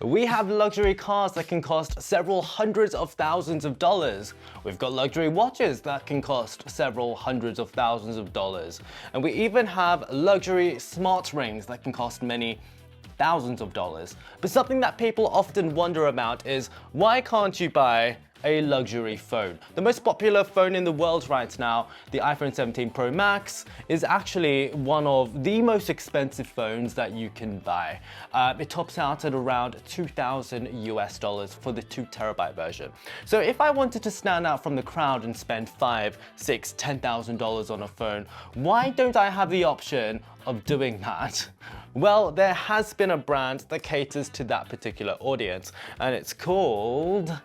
We have luxury cars that can cost several hundreds of thousands of dollars. We've got luxury watches that can cost several hundreds of thousands of dollars. And we even have luxury smart rings that can cost many thousands of dollars. But something that people often wonder about is, why can't you buy a luxury phone? The most popular phone in the world right now, the iPhone 17 Pro Max, is actually one of the most expensive phones that you can buy. It tops out at around $2,000 for the 2TB version. So if I wanted to stand out from the crowd and spend $5,000, $6,000, $10,000 on a phone, why don't I have the option of doing that? Well, there has been a brand that caters to that particular audience, and it's called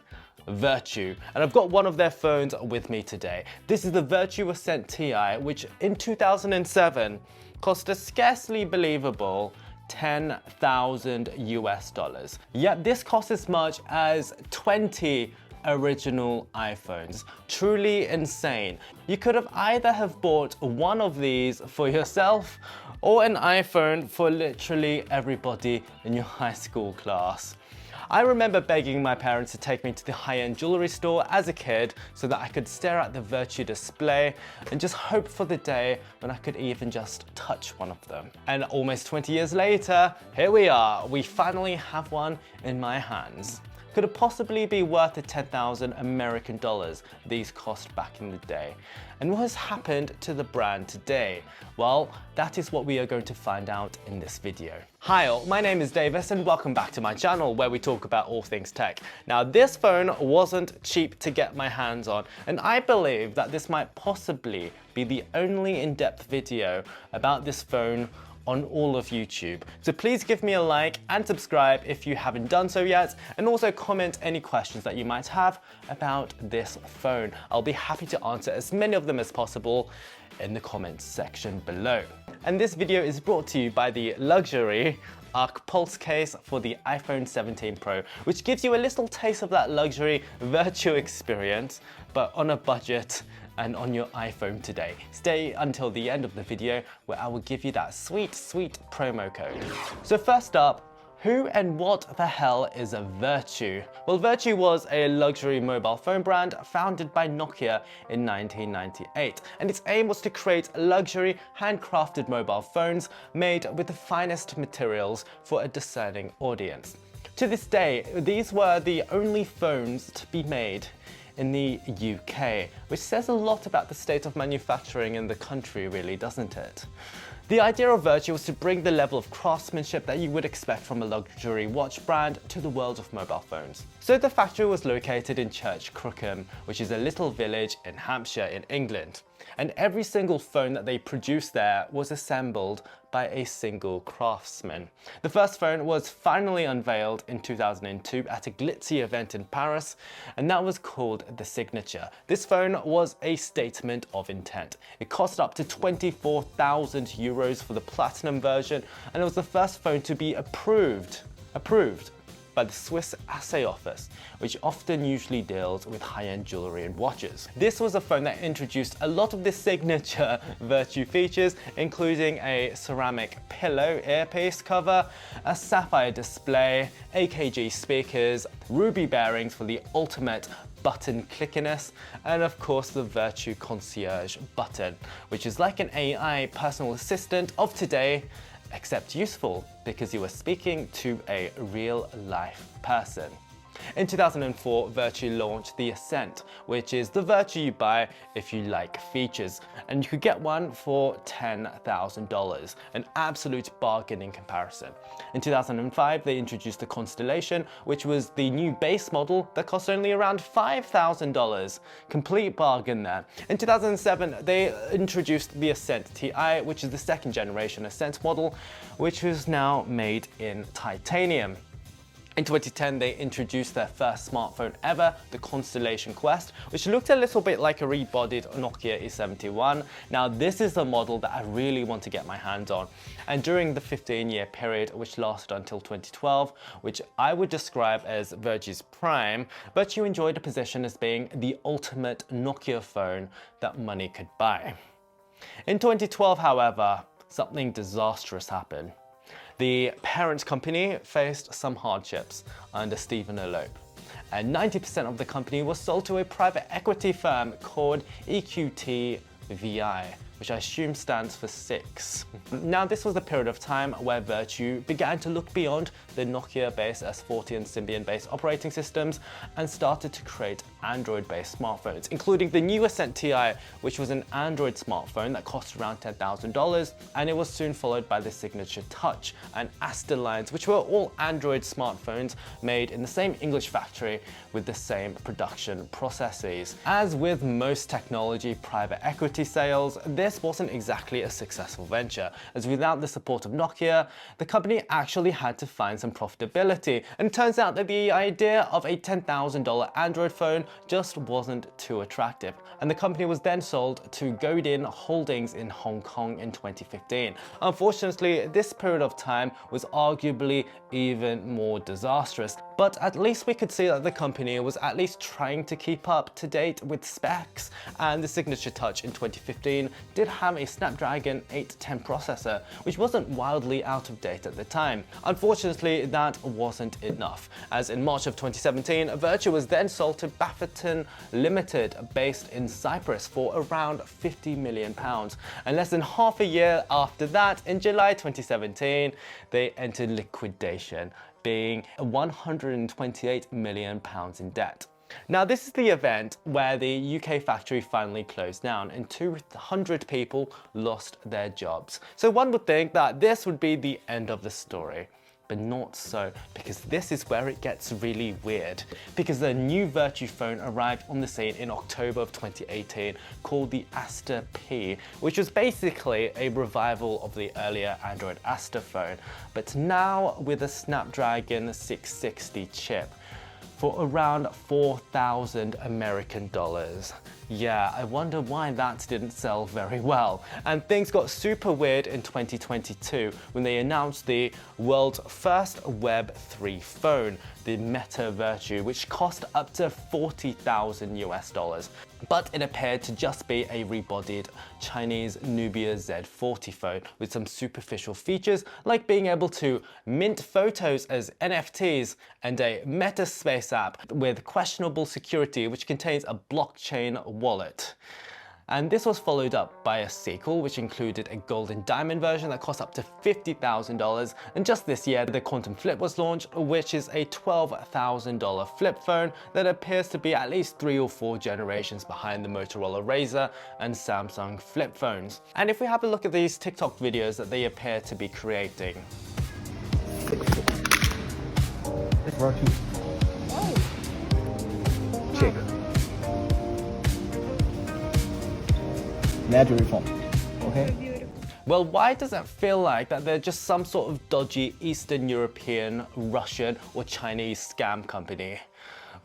Vertu, and I've got one of their phones with me today. This is the Vertu Ascent Ti, which in 2007 cost a scarcely believable $10,000. Yet this cost as much as 20 original iPhones. Truly insane. You could have either have bought one of these for yourself or an iPhone for literally everybody in your high school class. I remember begging my parents to take me to the high-end jewelry store as a kid so that I could stare at the Vertu display and just hope for the day when I could even just touch one of them. And almost 20 years later, here we are. We finally have one in my hands. Could it possibly be worth the 10,000 American dollars these cost back in the day? And what has happened to the brand today? Well, that is what we are going to find out in this video. Hi all, my name is Davis and welcome back to my channel where we talk about all things tech. Now this phone wasn't cheap to get my hands on, and I believe that this might possibly be the only in-depth video about this phone on all of YouTube. So please give me a like and subscribe if you haven't done so yet, and also comment any questions that you might have about this phone. I'll be happy to answer as many of them as possible in the comments section below. And this video is brought to you by the luxury Arc Pulse case for the iPhone 17 Pro, which gives you a little taste of that luxury Vertu experience, but on a budget and on your iPhone today. Stay until the end of the video where I will give you that sweet, sweet promo code. So first up, who and what the hell is a Vertu? Well, Vertu was a luxury mobile phone brand founded by Nokia in 1998, and its aim was to create luxury, handcrafted mobile phones made with the finest materials for a discerning audience. To this day, these were the only phones to be made in the UK, which says a lot about the state of manufacturing in the country, really, doesn't it? The idea of Vertu was to bring the level of craftsmanship that you would expect from a luxury watch brand to the world of mobile phones. So the factory was located in Church Crookham, which is a little village in Hampshire in England. And every single phone that they produced there was assembled by a single craftsman. The first phone was finally unveiled in 2002 at a glitzy event in Paris, and that was called the Signature. This phone was a statement of intent. It cost up to 24,000 euros for the platinum version, and it was the first phone to be approved by the Swiss Assay Office, which often usually deals with high-end jewelry and watches. This was a phone that introduced a lot of the signature Vertu features, including a ceramic pillow earpiece cover, a sapphire display, AKG speakers, ruby bearings for the ultimate button clickiness, and of course the Vertu Concierge button, which is like an AI personal assistant of today, except useful because you are speaking to a real-life person. In 2004, Vertu launched the Ascent, which is the Vertu you buy if you like features, and you could get one for $10,000, an absolute bargain in comparison. In 2005, they introduced the Constellation, which was the new base model that cost only around $5,000. Complete bargain there. In 2007, they introduced the Ascent Ti, which is the second generation Ascent model, which was now made in titanium. In 2010, they introduced their first smartphone ever, the Constellation Quest, which looked a little bit like a rebodied Nokia E71. Now, this is the model that I really want to get my hands on. And during the 15-year period, which lasted until 2012, which I would describe as Vertu's prime, Vertu enjoyed a position as being the ultimate Nokia phone that money could buy. In 2012, however, something disastrous happened. The parent company faced some hardships under Stephen Elope, and 90% of the company was sold to a private equity firm called EQT VI, which I assume stands for 6. Now, this was the period of time where Vertu began to look beyond the Nokia-based S40 and Symbian-based operating systems and started to create Android-based smartphones, including the new Ascent Ti, which was an Android smartphone that cost around $10,000, and it was soon followed by the Signature Touch and Aster lines, which were all Android smartphones made in the same English factory with the same production processes. As with most technology private equity sales, this wasn't exactly a successful venture, as without the support of Nokia, the company actually had to find some profitability, and it turns out that the idea of a $10,000 Android phone just wasn't too attractive, and the company was then sold to Godin Holdings in Hong Kong in 2015. Unfortunately, this period of time was arguably even more disastrous, but at least we could see that the company was at least trying to keep up to date with specs, and the Signature Touch in 2015 did have a Snapdragon 810 processor, which wasn't wildly out of date at the time. Unfortunately, that wasn't enough, as in March of 2017, Vertu was then sold to Bafferton Limited, based in Cyprus, for around £50 million. And less than half a year after that, in July 2017, they entered liquidation, being £128 million in debt. Now, this is the event where the UK factory finally closed down and 200 people lost their jobs. So one would think that this would be the end of the story. But not so, because this is where it gets really weird. Because the new Vertu phone arrived on the scene in October of 2018 called the Ascent Ti, which was basically a revival of the earlier Android Aster phone, but now with a Snapdragon 660 chip for around 4,000 American dollars. Yeah, I wonder why that didn't sell very well. And things got super weird in 2022 when they announced the world's first Web 3 phone, the Meta Vertu, which cost up to $40,000 US. But it appeared to just be a rebodied Chinese Nubia Z40 phone with some superficial features like being able to mint photos as NFTs and a Metaspace app with questionable security which contains a blockchain wallet. And this was followed up by a sequel which included a gold and diamond version that cost up to $50,000, and just this year the Quantum Flip was launched, which is a $12,000 flip phone that appears to be at least 3 or 4 generations behind the Motorola Razr and Samsung flip phones. And if we have a look at these TikTok videos that they appear to be creating. Check. Natural form. Okay. Well, why does it feel like that they're just some sort of dodgy Eastern European, Russian, or Chinese scam company?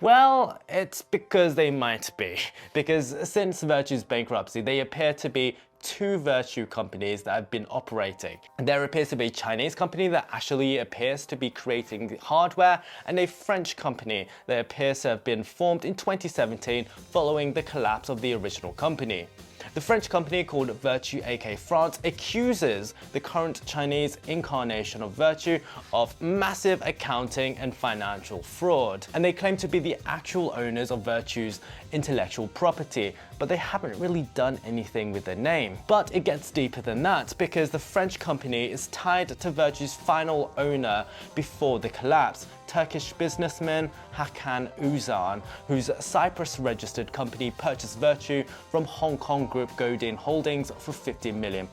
Well, it's because they might be. Because since Vertu's bankruptcy, they appear to be 2 Vertu companies that have been operating. There appears to be a Chinese company that actually appears to be creating the hardware, and a French company that appears to have been formed in 2017 following the collapse of the original company. The French company called Vertu AK France accuses the current Chinese incarnation of Vertu of massive accounting and financial fraud. And they claim to be the actual owners of Vertu's intellectual property, but they haven't really done anything with their name. But it gets deeper than that, because the French company is tied to Vertu's final owner before the collapse, Turkish businessman Hakan Uzan, whose Cyprus-registered company purchased Vertu from Hong Kong group Godin Holdings for £50 million.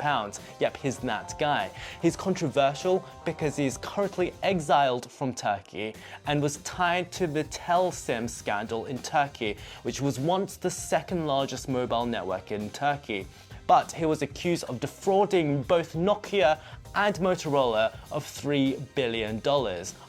Yep, he's that guy. He's controversial because he's currently exiled from Turkey and was tied to the Telsim scandal in Turkey, which was once the second largest mobile network in Turkey. But he was accused of defrauding both Nokia and Motorola of $3 billion.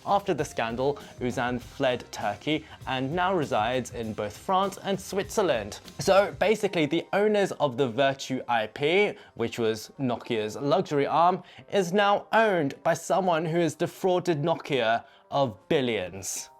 After the scandal, Uzan fled Turkey and now resides in both France and Switzerland. So basically, the owners of the Vertu IP, which was Nokia's luxury arm, is now owned by someone who has defrauded Nokia of billions.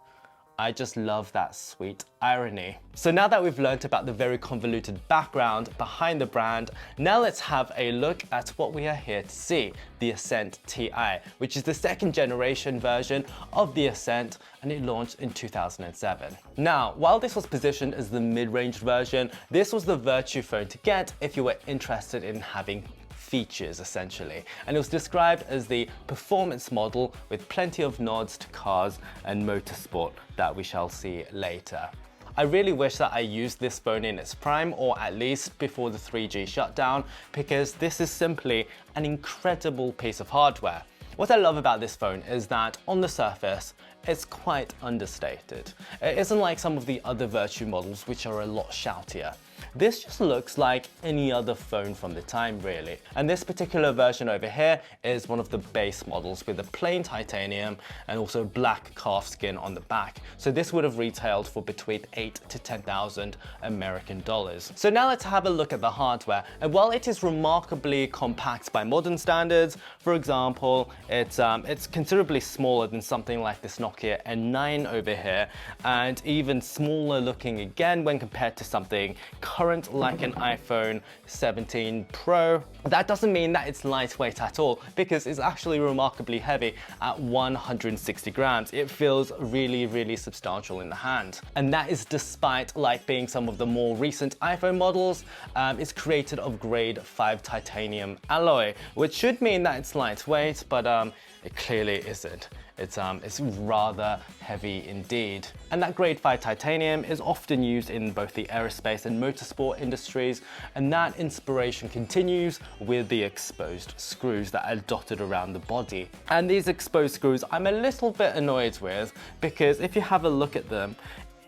I just love that sweet irony. So now that we've learned about the very convoluted background behind the brand, now let's have a look at what we are here to see, the Ascent Ti, which is the second generation version of the Ascent, and it launched in 2007. Now, while this was positioned as the mid-range version, this was the Vertu phone to get if you were interested in having features essentially, and it was described as the performance model with plenty of nods to cars and motorsport that we shall see later. I really wish that I used this phone in its prime, or at least before the 3G shutdown, because this is simply an incredible piece of hardware. What I love about this phone is that on the surface, it's quite understated. It isn't like some of the other Vertu models, which are a lot shoutier. This just looks like any other phone from the time, really. And this particular version over here is one of the base models with a plain titanium and also black calfskin on the back. So this would have retailed for between 8,000 to 10,000 American dollars. So now let's have a look at the hardware. And while it is remarkably compact by modern standards, for example, it's considerably smaller than something like this Nokia N9 over here, and even smaller looking again when compared to something current like an iPhone 17 Pro. That doesn't mean that it's lightweight at all, because it's actually remarkably heavy at 160 grams. It feels really, really substantial in the hand. And that is despite, like being some of the more recent iPhone models, it's created of grade 5 titanium alloy, which should mean that it's lightweight, but it clearly isn't. It's rather heavy indeed. And that grade 5 titanium is often used in both the aerospace and motorsport industries, and that inspiration continues with the exposed screws that are dotted around the body. And these exposed screws I'm a little bit annoyed with, because if you have a look at them,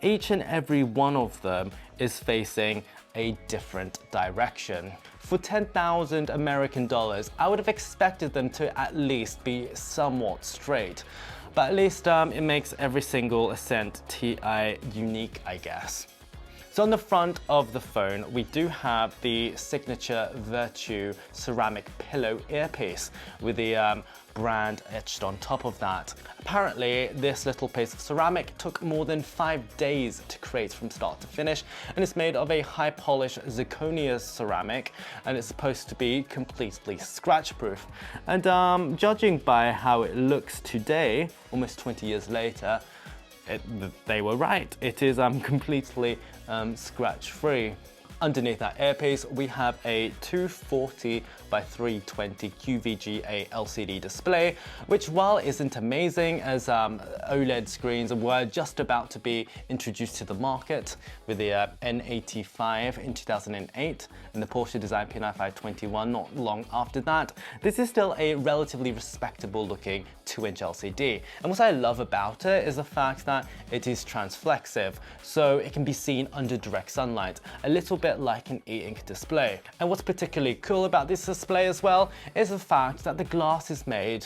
each and every one of them is facing a different direction. For 10,000 American dollars, I would have expected them to at least be somewhat straight. But at least it makes every single Ascent Ti unique, I guess. So on the front of the phone, we do have the signature Vertu ceramic pillow earpiece with the brand etched on top of that. Apparently, this little piece of ceramic took more than 5 days to create from start to finish, and it's made of a high polished zirconia ceramic, and it's supposed to be completely scratch proof. And judging by how it looks today, almost 20 years later, they were right. It is completely scratch free. Underneath that earpiece, we have a 240 by 320 QVGA LCD display, which while isn't amazing, as OLED screens were just about to be introduced to the market with the N85 in 2008 and the Porsche Design P9 521 not long after that, this is still a relatively respectable looking 2-inch LCD. And what I love about it is the fact that it is transflexive, so it can be seen under direct sunlight, a little bit like an e-ink display. And what's particularly cool about this display as well is the fact that the glass is made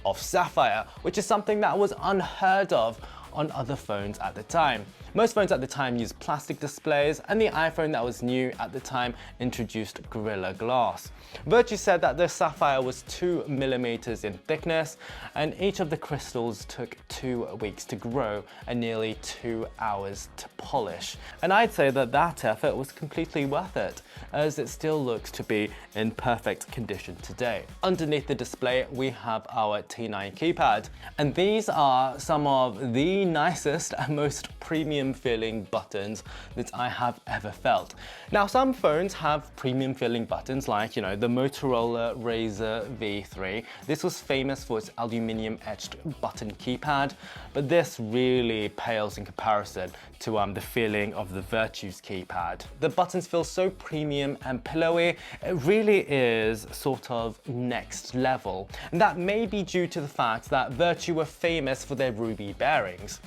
of sapphire, which is something that was unheard of on other phones at the time. Most phones at the time used plastic displays, and the iPhone that was new at the time introduced Gorilla Glass. Vertu said that the sapphire was 2 millimeters in thickness, and each of the crystals took 2 weeks to grow and nearly 2 hours to polish. And I'd say that that effort was completely worth it, as it still looks to be in perfect condition today. Underneath the display, we have our T9 keypad, and these are some of the nicest and most premium feeling buttons that I have ever felt. Now, some phones have premium feeling buttons like, the Motorola Razr V3. This was famous for its aluminium etched button keypad, but this really pales in comparison to the feeling of the Vertu's keypad. The buttons feel so premium and pillowy. It really is sort of next level. And that may be due to the fact that Vertu were famous for their ruby bearings.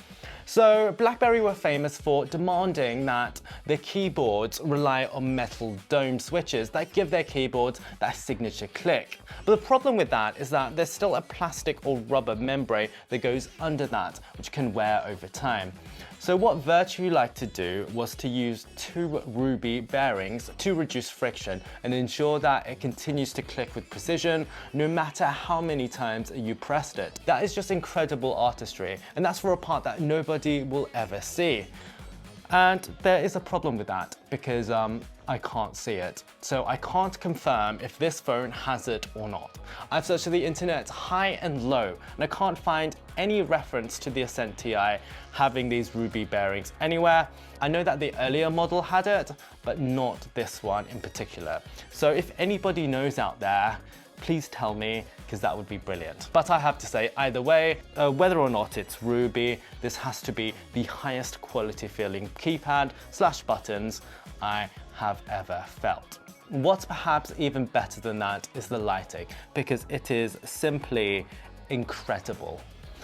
So BlackBerry were famous for demanding that their keyboards rely on metal dome switches that give their keyboards that signature click. But the problem with that is that there's still a plastic or rubber membrane that goes under that, which can wear over time. So what Vertu liked to do was to use 2 ruby bearings to reduce friction and ensure that it continues to click with precision no matter how many times you pressed it. That is just incredible artistry, and that's for a part that nobody will ever see. And there is a problem with that because I can't see it. So I can't confirm if this phone has it or not. I've searched the internet high and low, and I can't find any reference to the Ascent Ti having these ruby bearings anywhere. I know that the earlier model had it, but not this one in particular. So if anybody knows out there, please tell me, because that would be brilliant. But I have to say, either way, whether or not it's ruby, this has to be the highest quality feeling keypad / buttons I have ever felt. What's perhaps even better than that is the lighting, because it is simply incredible.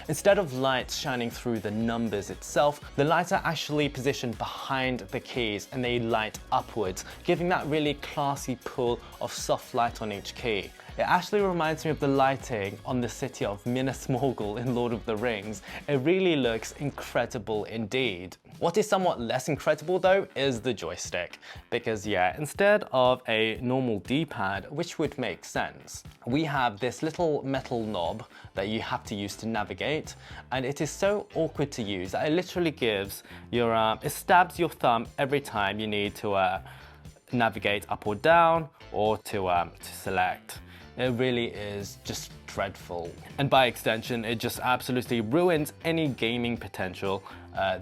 Instead of lights shining through the numbers itself, the lights are actually positioned behind the keys and they light upwards, giving that really classy pull of soft light on each key. It actually reminds me of the lighting on the city of Minas Morgul in Lord of the Rings. It really looks incredible indeed. What is somewhat less incredible though is the joystick, because yeah, instead of a normal D-pad, which would make sense, we have this little metal knob that you have to use to navigate, and it is so awkward to use that it literally gives your, it stabs your thumb every time you need to navigate up or down or to select. It really is just dreadful. And by extension, it just absolutely ruins any gaming potential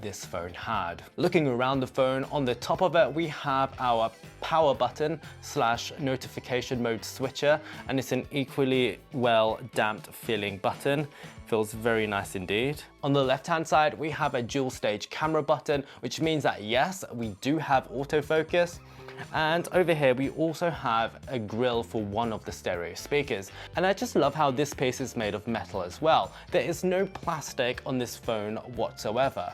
this phone had. Looking around the phone, on the top of it, we have our power button / notification mode switcher, and it's an equally well damped feeling button. Feels very nice indeed. On the left-hand side, we have a dual stage camera button, which means that yes, we do have autofocus. And over here, we also have a grill for one of the stereo speakers. And I just love how this piece is made of metal as well. There is no plastic on this phone whatsoever.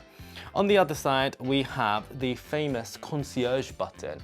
On the other side, we have the famous Concierge button.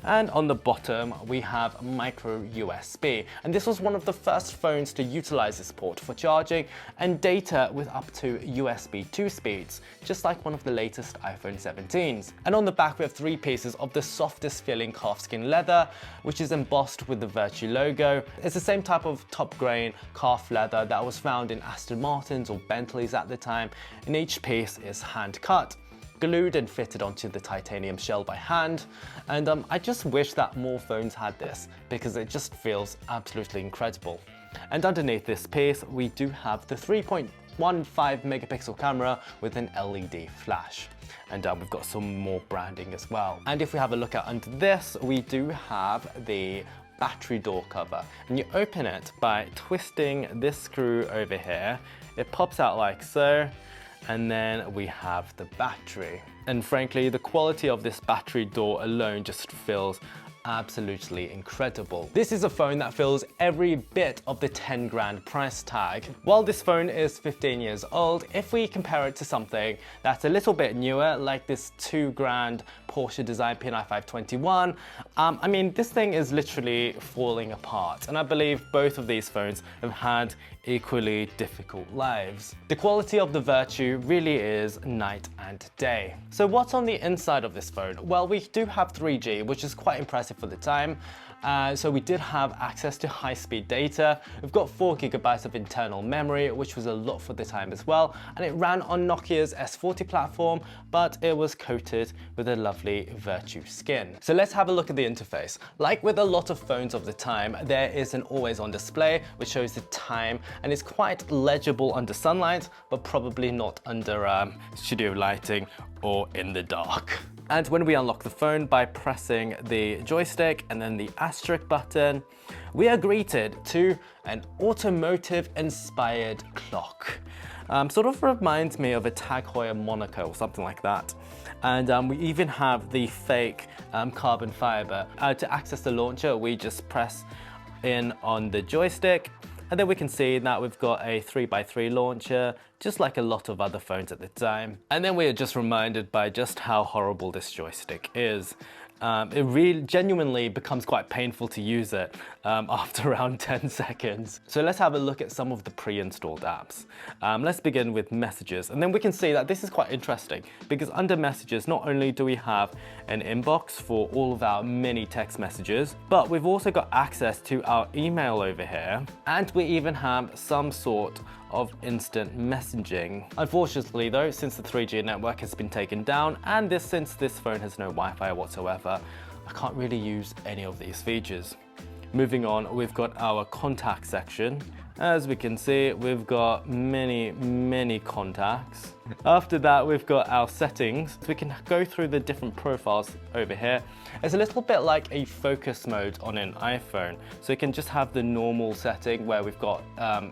And on the bottom, we have micro USB. And this was one of the first phones to utilize this port for charging and data with up to USB 2 speeds, just like one of the latest iPhone 17s. And on the back, we have 3 pieces of the softest feeling calfskin leather, which is embossed with the Vertu logo. It's the same type of top grain calf leather that was found in Aston Martins or Bentleys at the time, and each piece is hand cut, glued and fitted onto the titanium shell by hand. And I just wish that more phones had this, because it just feels absolutely incredible. And underneath this piece, we do have the 3.15 megapixel camera with an LED flash. And we've got some more branding as well. And if we have a look at under this, we do have the battery door cover. And you open it by twisting this screw over here. It pops out like so. And then we have the battery. And frankly, the quality of this battery door alone just feels absolutely incredible. This is a phone that fills every bit of the 10 grand price tag. While this phone is 15 years old, if we compare it to something that's a little bit newer, like this 2 grand Porsche design P&I 521, I mean, this thing is literally falling apart. And I believe both of these phones have had equally difficult lives. The quality of the Vertu really is night and day. So what's on the inside of this phone? Well, we do have 3G, which is quite impressive for the time. So we did have access to high-speed data. We've got 4 GB of internal memory, which was a lot for the time as well. And it ran on Nokia's S40 platform, but it was coated with a lovely Vertu skin. So let's have a look at the interface. Like with a lot of phones of the time, there is an always-on display, which shows the time, and it's quite legible under sunlight, but probably not under studio lighting or in the dark. And when we unlock the phone by pressing the joystick and then the asterisk button, we are greeted to an automotive-inspired clock. Sort of reminds me of a Tag Heuer Monaco or something like that. And we even have the fake carbon fiber. To access the launcher, we just press in on the joystick, And then we can see that we've got a 3x3 launcher, just like a lot of other phones at the time. And then we are just reminded by just how horrible this joystick is. It really genuinely becomes quite painful to use it after around 10 seconds. So let's have a look at some of the pre-installed apps. Let's begin with messages. And then we can see that this is quite interesting because under messages, not only do we have an inbox for all of our mini text messages, but we've also got access to our email over here. And we even have some sort of instant messaging. Unfortunately though, since the 3G network has been taken down and since this phone has no Wi-Fi whatsoever, I can't really use any of these features. Moving on, we've got our contact section. As we can see, we've got many contacts. After that, we've got our settings. So we can go through the different profiles over here. It's a little bit like a focus mode on an iPhone. So you can just have the normal setting where we've got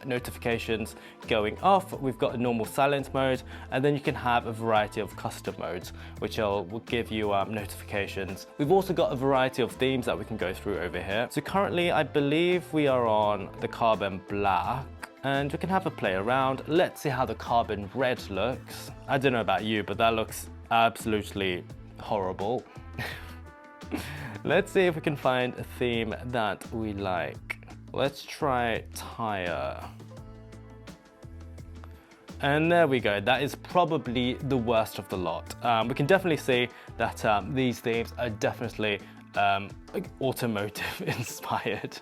notifications going off. We've got a normal silent mode, and then you can have a variety of custom modes, which will give you notifications. We've also got a variety of themes that we can go through over here. So currently, I believe we are on the carbon black. And we can have a play around. Let's see how the carbon red looks. I don't know about you, but that looks absolutely horrible. Let's see if we can find a theme that we like. Let's try tire. And there we go. That is probably the worst of the lot. We can definitely see that these themes are definitely automotive inspired.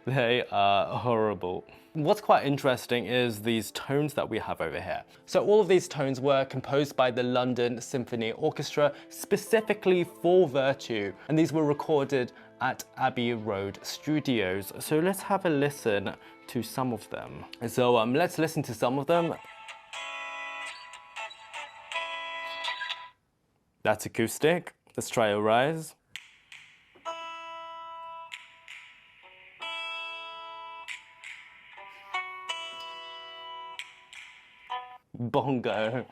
They are horrible. What's quite interesting is these tones that we have over here. So all of these tones were composed by the London Symphony Orchestra specifically for Vertu, and these were recorded at Abbey Road Studios. So let's have a listen to some of them. So let's listen to some of them. That's acoustic. Let's try a rise. Bongo.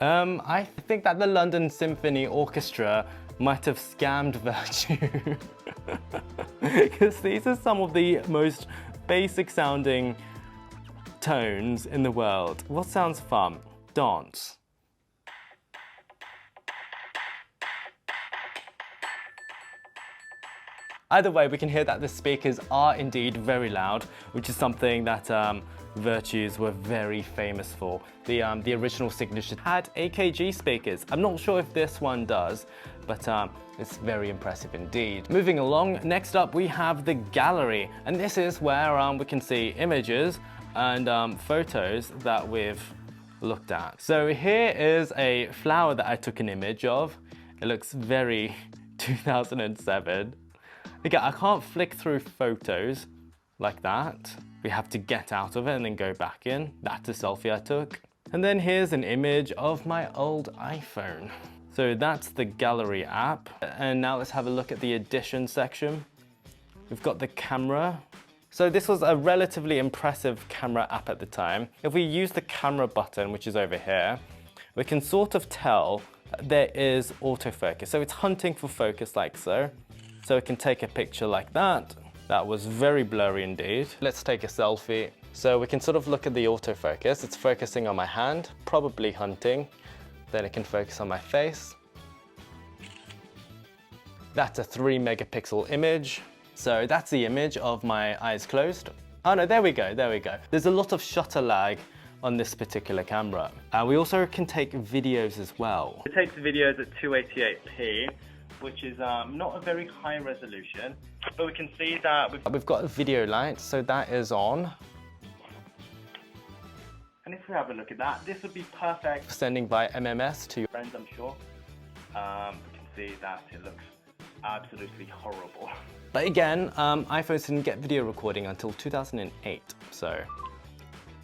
I think that the London Symphony Orchestra might have scammed Vertu. Because these are some of the most basic sounding tones in the world. What sounds fun? Dance. Either way, we can hear that the speakers are indeed very loud, which is something that Vertus were very famous for. The original signature had AKG speakers. I'm not sure if this one does, but it's very impressive indeed. Moving along, next up we have the gallery, and this is where we can see images and photos that we've looked at. So here is a flower that I took an image of. It looks very 2007. Again, I can't flick through photos like that. We have to get out of it and then go back in. That's a selfie I took. And then here's an image of my old iPhone. So that's the gallery app. And now let's have a look at the edition section. We've got the camera. So this was a relatively impressive camera app at the time. If we use the camera button, which is over here, we can sort of tell there is autofocus. So it's hunting for focus like so. So we can take a picture like that. That was very blurry indeed. Let's take a selfie. So we can sort of look at the autofocus. It's focusing on my hand, probably hunting. Then it can focus on my face. That's a 3 megapixel image. So that's the image of my eyes closed. Oh no, there we go, there we go. There's a lot of shutter lag on this particular camera. We also can take videos as well. It takes videos at 288p. Which is not a very high resolution, but we can see that we've got a video light, so that is on. And if we have a look at that, this would be perfect. Sending by MMS to your friends, I'm sure. We can see that it looks absolutely horrible. But again, iPhones didn't get video recording until 2008, so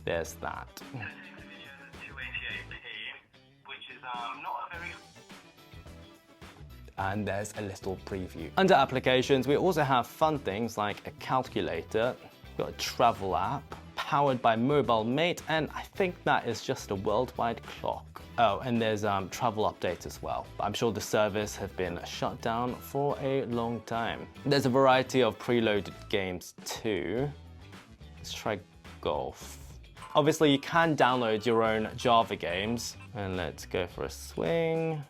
there's that. It takes videos at 288p, which is not a very and there's a little preview. Under applications, we also have fun things like a calculator, we've got a travel app, powered by Mobile Mate, and I think that is just a worldwide clock. Oh, and there's travel updates as well. I'm sure the service have been shut down for a long time. There's a variety of preloaded games too. Let's try golf. Obviously, you can download your own Java games. And let's go for a swing.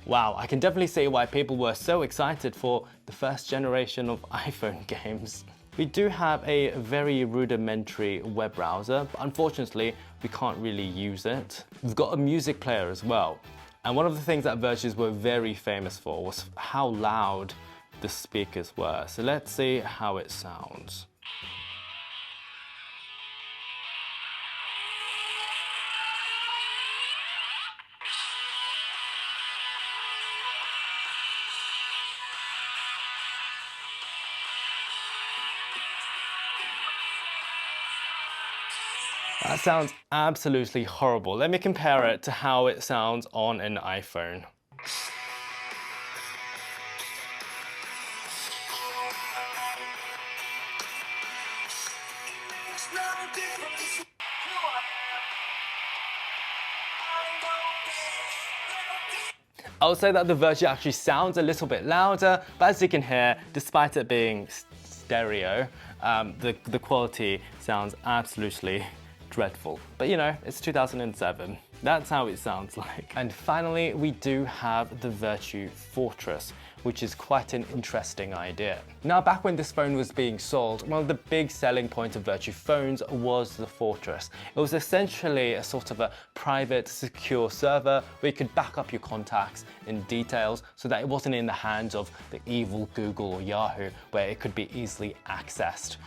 Wow, I can definitely see why people were so excited for the first generation of iPhone games. We do have a very rudimentary web browser, but unfortunately, we can't really use it. We've got a music player as well. And one of the things that Vertus were very famous for was how loud the speakers were. So let's see how it sounds. That sounds absolutely horrible. Let me compare it to how it sounds on an iPhone. I would say that the Vertu actually sounds a little bit louder, but as you can hear, despite it being stereo, the quality sounds absolutely dreadful. But you know, it's 2007. That's how it sounds like. And finally, we do have the Vertu Fortress, which is quite an interesting idea. Now, back when this phone was being sold, one of the big selling points of Vertu phones was the Fortress. It was essentially a sort of a private, secure server where you could back up your contacts in details so that it wasn't in the hands of the evil Google or Yahoo, where it could be easily accessed.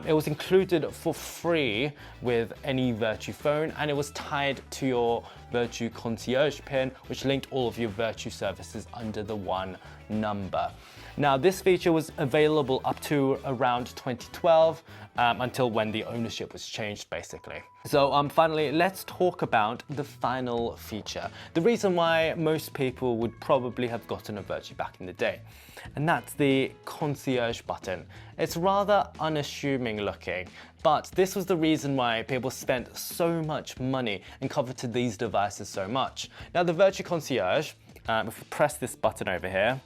It was included for free with any Vertu phone, and it was tied to your Vertu Concierge pin, which linked all of your Vertu services under the one number. Now, this feature was available up to around 2012, until when the ownership was changed, basically. So finally, let's talk about the final feature. The reason why most people would probably have gotten a Vertu back in the day, and that's the Concierge button. It's rather unassuming looking, but this was the reason why people spent so much money and coveted these devices so much. Now, the Vertu Concierge, if we press this button over here,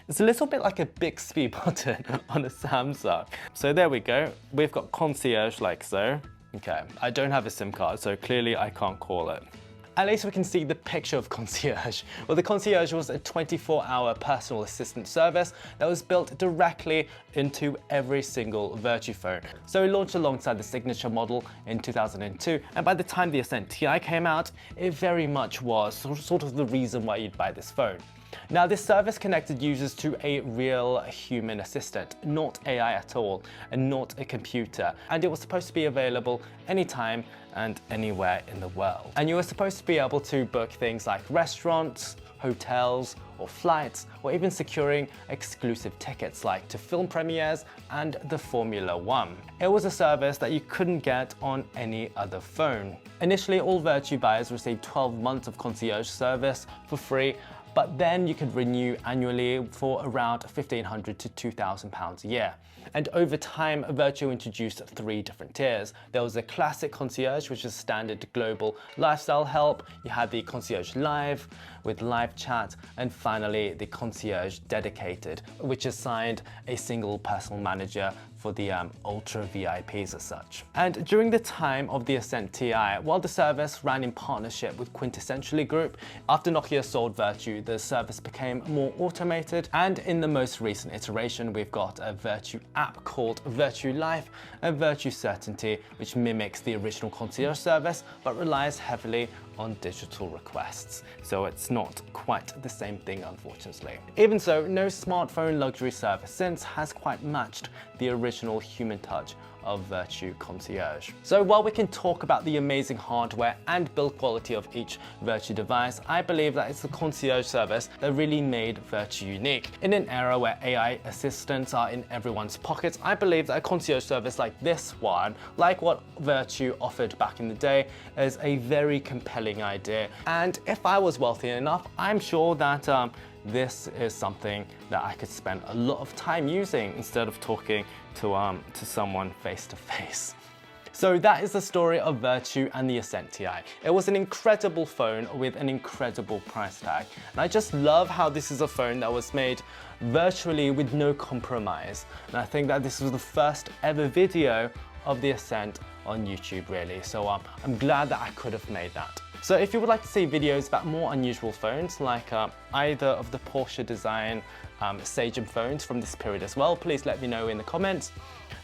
it's a little bit like a Bixby button on a Samsung. So there we go. We've got Concierge like so. Okay, I don't have a SIM card, so clearly I can't call it. At least we can see the picture of Concierge. Well, the Concierge was a 24-hour personal assistant service that was built directly into every single Vertu phone. So it launched alongside the signature model in 2002, and by the time the Ascent Ti came out, it very much was sort of the reason why you'd buy this phone. Now, this service connected users to a real human assistant, not AI at all, and not a computer. And it was supposed to be available anytime and anywhere in the world. And you were supposed to be able to book things like restaurants, hotels, or flights, or even securing exclusive tickets like to film premieres and the Formula 1. It was a service that you couldn't get on any other phone. Initially, all Vertu buyers received 12 months of concierge service for free, but then you could renew annually for around £1,500 to £2,000 a year. And over time, Vertu introduced 3 different tiers. There was a classic concierge, which is standard global lifestyle help. You had the concierge live with live chat, and finally the concierge dedicated, which assigned a single personal manager for the ultra VIPs as such. And during the time of the Ascent Ti, while the service ran in partnership with Quintessentially Group, after Nokia sold Vertu, the service became more automated, and in the most recent iteration, we've got a Vertu app called Vertu Life and Vertu Certainty, which mimics the original concierge service, but relies heavily on digital requests. So it's not quite the same thing, unfortunately. Even so, no smartphone luxury service since has quite matched the original human touch of Vertu Concierge. So while we can talk about the amazing hardware and build quality of each Vertu device, I believe that it's the concierge service that really made Vertu unique. In an era where AI assistants are in everyone's pockets, I believe that a concierge service like this one, like what Vertu offered back in the day, is a very compelling idea. And if I was wealthy enough, I'm sure that this is something that I could spend a lot of time using instead of talking to someone face to face. So that is the story of Vertu and the Ascent Ti. It was an incredible phone with an incredible price tag. And I just love how this is a phone that was made virtually with no compromise. And I think that this was the first ever video of the Ascent on YouTube, really. So I'm glad that I could have made that. So if you would like to see videos about more unusual phones, like either of the Porsche design Sagen phones from this period as well, please let me know in the comments.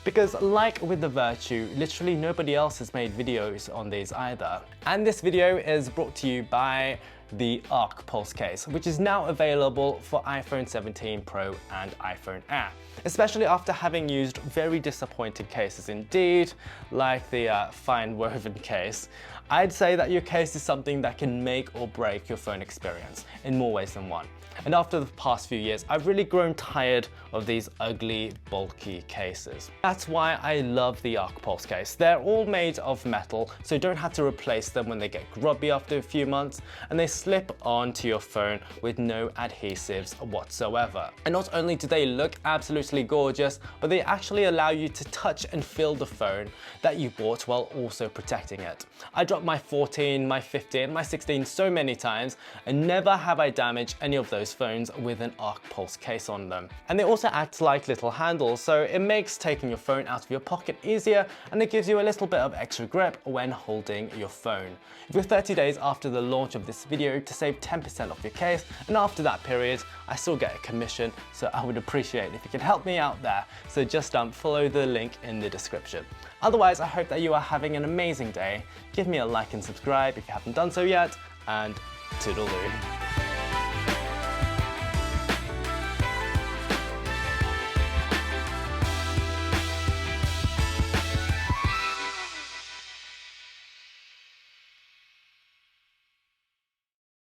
Because like with the Vertu, literally nobody else has made videos on these either. And this video is brought to you by the Arc Pulse case, which is now available for iPhone 17 Pro and iPhone Air. Especially after having used very disappointing cases indeed, like the fine woven case, I'd say that your case is something that can make or break your phone experience in more ways than one. And after the past few years, I've really grown tired of these ugly, bulky cases. That's why I love the Arc Pulse case. They're all made of metal, so you don't have to replace them when they get grubby after a few months, and they slip onto your phone with no adhesives whatsoever. And not only do they look absolutely gorgeous, but they actually allow you to touch and feel the phone that you bought while also protecting it. I dropped my 14, my 15, my 16 so many times, and never have I damaged any of those phones with an Arc Pulse case on them. And they also act like little handles, so it makes taking your phone out of your pocket easier, and it gives you a little bit of extra grip when holding your phone. You've got 30 days after the launch of this video to save 10% off your case, and after that period, I still get a commission, so I would appreciate if you could help me out there. So just follow the link in the description. Otherwise, I hope that you are having an amazing day. Give me a like and subscribe if you haven't done so yet, and toodaloo.